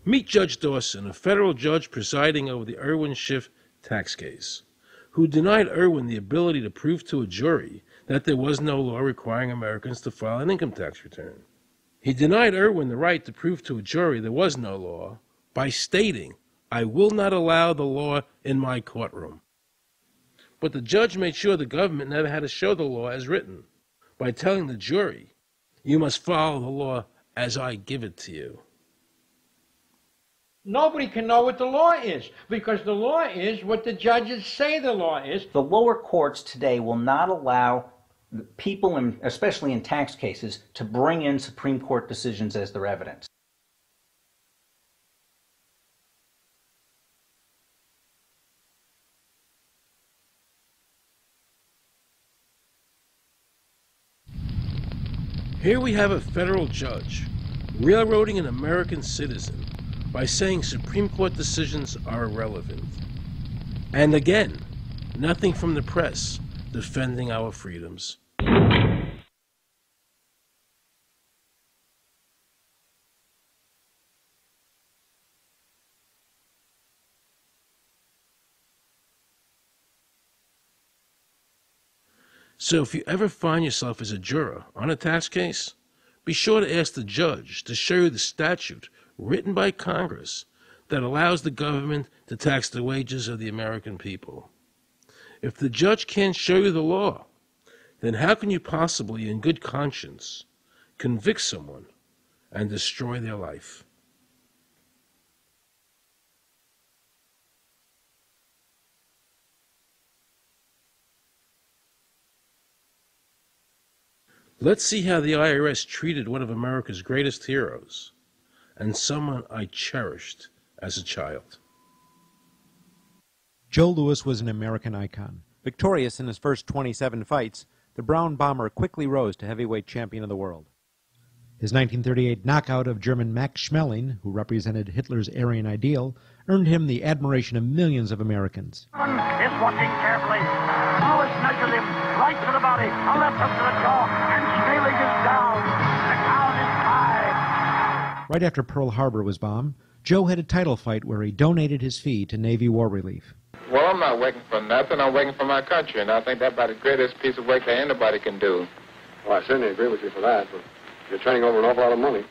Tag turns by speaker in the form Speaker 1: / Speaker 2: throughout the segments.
Speaker 1: Meet Judge Dawson, a federal judge presiding over the Irwin Schiff tax case, who denied Irwin the ability to prove to a jury that there was no law requiring Americans to file an income tax return. He denied Irwin the right to prove to a jury there was no law by stating, "I will not allow the law in my courtroom." But the judge made sure the government never had to show the law as written by telling the jury, "You must follow the law as I give it to you."
Speaker 2: Nobody can know what the law is, because the law is what the judges say the law is.
Speaker 3: The lower courts today will not allow people, especially in tax cases, to bring in Supreme Court decisions as their evidence.
Speaker 1: Here we have a federal judge railroading an American citizen by saying Supreme Court decisions are irrelevant. And again, nothing from the press defending our freedoms. So if you ever find yourself as a juror on a tax case, be sure to ask the judge to show you the statute written by Congress that allows the government to tax the wages of the American people. If the judge can't show you the law, then how can you possibly, in good conscience, convict someone and destroy their life? Let's see how the IRS treated one of America's greatest heroes, and someone I cherished as a child.
Speaker 4: Joe Louis was an American icon. Victorious in his first 27 fights, the Brown Bomber quickly rose to heavyweight champion of the world. His 1938 knockout of German Max Schmeling, who represented Hitler's Aryan ideal, earned him the admiration of millions of Americans.
Speaker 5: Is watching carefully. Louis measures him right to the body, a left hook to the jaw, and Schmeling is down. The count is 5.
Speaker 4: Right after Pearl Harbor was bombed, Joe had a title fight where he donated his fee to Navy War Relief.
Speaker 6: Well, I'm not working for nothing. I'm working for my country, and I think that's about the greatest piece of work that anybody can do.
Speaker 7: Well, I certainly agree with you for that, but you're turning over an awful lot of money.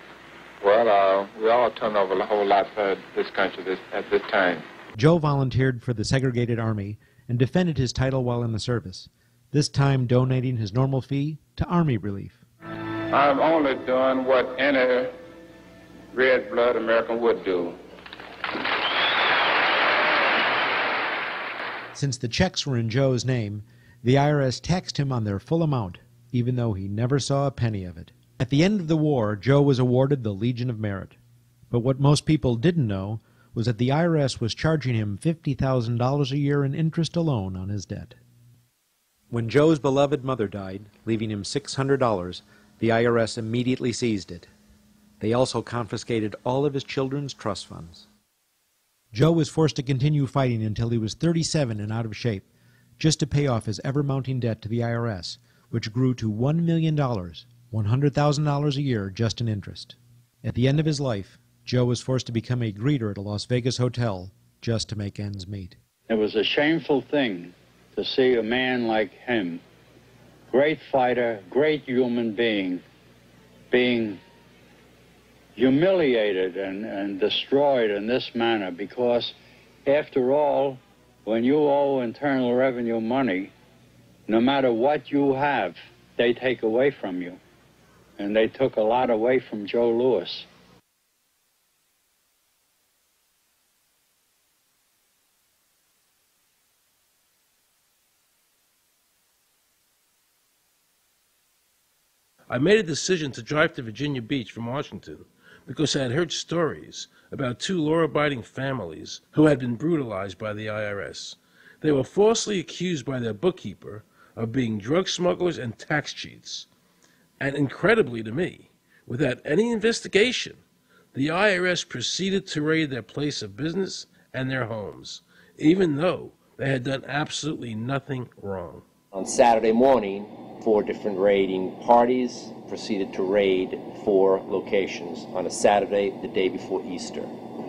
Speaker 6: Well, we all turn over a whole lot for this country at this time.
Speaker 4: Joe volunteered for the segregated army and defended his title while in the service, this time donating his normal fee to Army Relief.
Speaker 6: I'm only doing what any red-blood American would do.
Speaker 4: Since the checks were in Joe's name, the IRS taxed him on their full amount, even though he never saw a penny of it. At the end of the war, Joe was awarded the Legion of Merit. But what most people didn't know was that the IRS was charging him $50,000 a year in interest alone on his debt. When Joe's beloved mother died, leaving him $600, the IRS immediately seized it. They also confiscated all of his children's trust funds. Joe was forced to continue fighting until he was 37 and out of shape, just to pay off his ever-mounting debt to the IRS, which grew to $1 million, $100,000 a year just in interest. At the end of his life, Joe was forced to become a greeter at a Las Vegas hotel just to make ends meet.
Speaker 8: It was a shameful thing to see a man like him, great fighter, great human being, being humiliated and destroyed in this manner, because after all, when you owe Internal Revenue money, no matter what you have, they take away from you. And they took a lot away from Joe Louis.
Speaker 1: I made a decision to drive to Virginia Beach from Washington because I had heard stories about two law-abiding families who had been brutalized by the IRS. They were falsely accused by their bookkeeper of being drug smugglers and tax cheats. And incredibly to me, without any investigation, the IRS proceeded to raid their place of business and their homes, even though they had done absolutely nothing wrong.
Speaker 9: On Saturday morning, 4 different raiding parties proceeded to raid 4 locations on a Saturday, the day before Easter.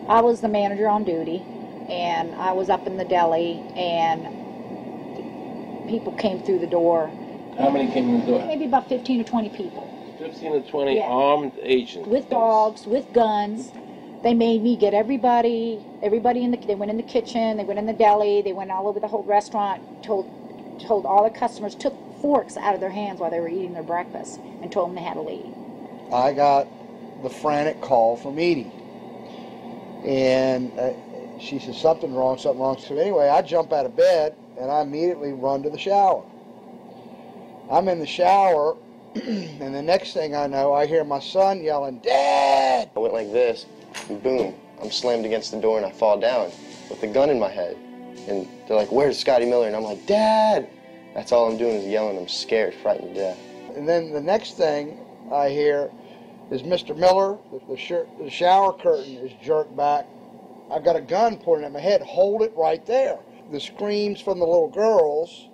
Speaker 10: I was the manager on duty, and I was up in the deli, and people came through the door.
Speaker 1: How many came in the door?
Speaker 10: Maybe about 15 or 20 people.
Speaker 1: 15 to 20 armed agents.
Speaker 10: With dogs, with guns. They made me get everybody they went in the kitchen, they went in the deli, they went all over the whole restaurant, told all the customers, took forks out of their hands while they were eating their breakfast, and told them they had to leave.
Speaker 11: I got the frantic call from Edie, and she said, something wrong. So anyway, I jump out of bed, and I immediately run to the shower. I'm in the shower, and the next thing I know, I hear my son yelling, "Dad!"
Speaker 12: I went like this, and boom, I'm slammed against the door, and I fall down with a gun in my head. And they're like, "Where's Scotty Miller?" And I'm like, "Dad!" That's all I'm doing is yelling. I'm scared, frightened to death.
Speaker 11: And then the next thing I hear is Mr. Miller, the shower curtain is jerked back. I've got a gun pointed at my head. Hold it right there. The screams from the little girls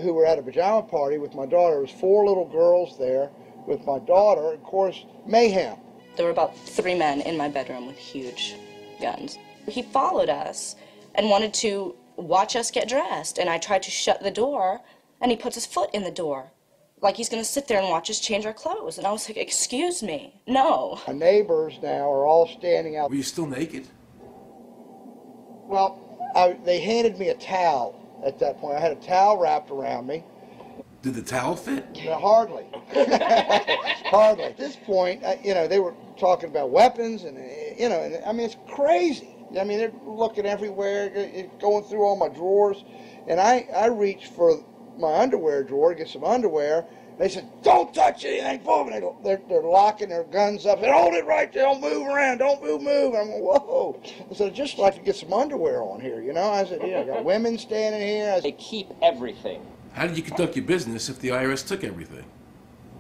Speaker 11: who were at a pajama party with my daughter. There was 4 little girls there with my daughter. Of course, mayhem.
Speaker 13: There were about 3 men in my bedroom with huge guns. He followed us and wanted to watch us get dressed, and I tried to shut the door, and he puts his foot in the door, like he's going to sit there and watch us change our clothes. And I was like, excuse me, no.
Speaker 11: My neighbors now are all standing out.
Speaker 1: Were you still naked?
Speaker 11: Well, they handed me a towel at that point. I had a towel wrapped around me.
Speaker 1: Did the towel fit?
Speaker 11: No, hardly. Hardly. At this point, they were talking about weapons, and, I mean, it's crazy. I mean, they're looking everywhere, going through all my drawers. And I reached for my underwear drawer to get some underwear. They said, "Don't touch anything." Boom. They're locking their guns up. They said, "Hold it right there. Don't move around. Don't move." I'm going, whoa. I said, "I'd just like to get some underwear on here, I said, "Yeah, I got women standing here."
Speaker 9: They keep everything.
Speaker 1: How did you conduct your business if the IRS took everything?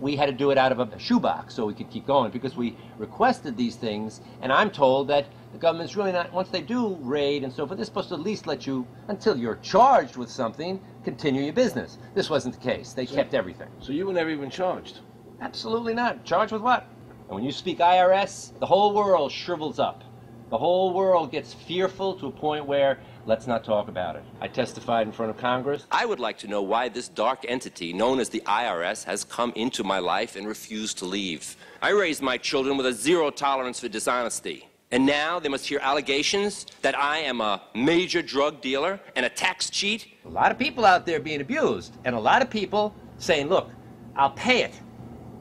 Speaker 14: We had to do it out of a shoebox so we could keep going because we requested these things, and I'm told that the government's really not, once they do raid and so forth, they're supposed to at least let you, until you're charged with something, continue your business. This wasn't the case. They kept everything.
Speaker 1: So you were never even charged?
Speaker 14: Absolutely not. Charged with what? And when you speak IRS, the whole world shrivels up. The whole world gets fearful to a point where, let's not talk about it. I testified in front of Congress.
Speaker 9: I would like to know why this dark entity known as the IRS has come into my life and refused to leave. I raised my children with a 0 tolerance for dishonesty. And now they must hear allegations that I am a major drug dealer and a tax cheat.
Speaker 14: A lot of people out there being abused, and a lot of people saying, look, I'll pay it.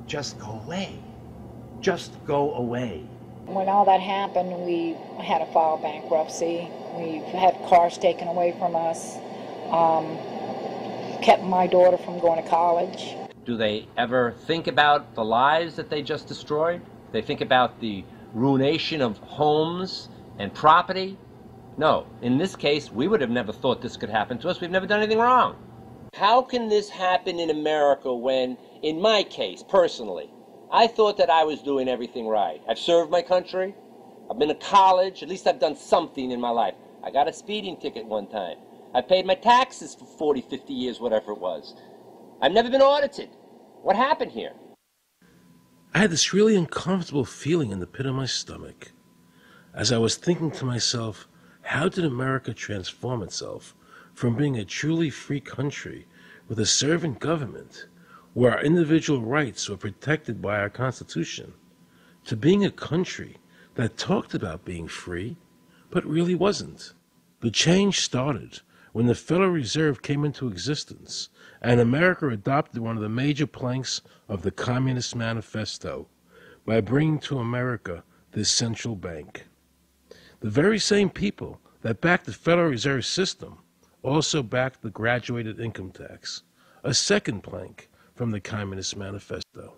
Speaker 14: Just go away. Just go away.
Speaker 10: When all that happened, we had to file bankruptcy. We've had cars taken away from us, kept my daughter from going to college.
Speaker 14: Do they ever think about the lives that they just destroyed? They think about the ruination of homes and property? No. In this case, we would have never thought this could happen to us. We've never done anything wrong.
Speaker 9: How can this happen in America when, in my case, personally, I thought that I was doing everything right? I've served my country. I've been to college. At least I've done something in my life. I got a speeding ticket one time. I paid my taxes for 40, 50 years, whatever it was. I've never been audited. What happened here?
Speaker 1: I had this really uncomfortable feeling in the pit of my stomach as I was thinking to myself, how did America transform itself from being a truly free country with a servant government where our individual rights were protected by our Constitution to being a country that talked about being free but really wasn't? The change started when the Federal Reserve came into existence and America adopted one of the major planks of the Communist Manifesto by bringing to America this central bank. The very same people that backed the Federal Reserve System also backed the graduated income tax, a second plank from the Communist Manifesto.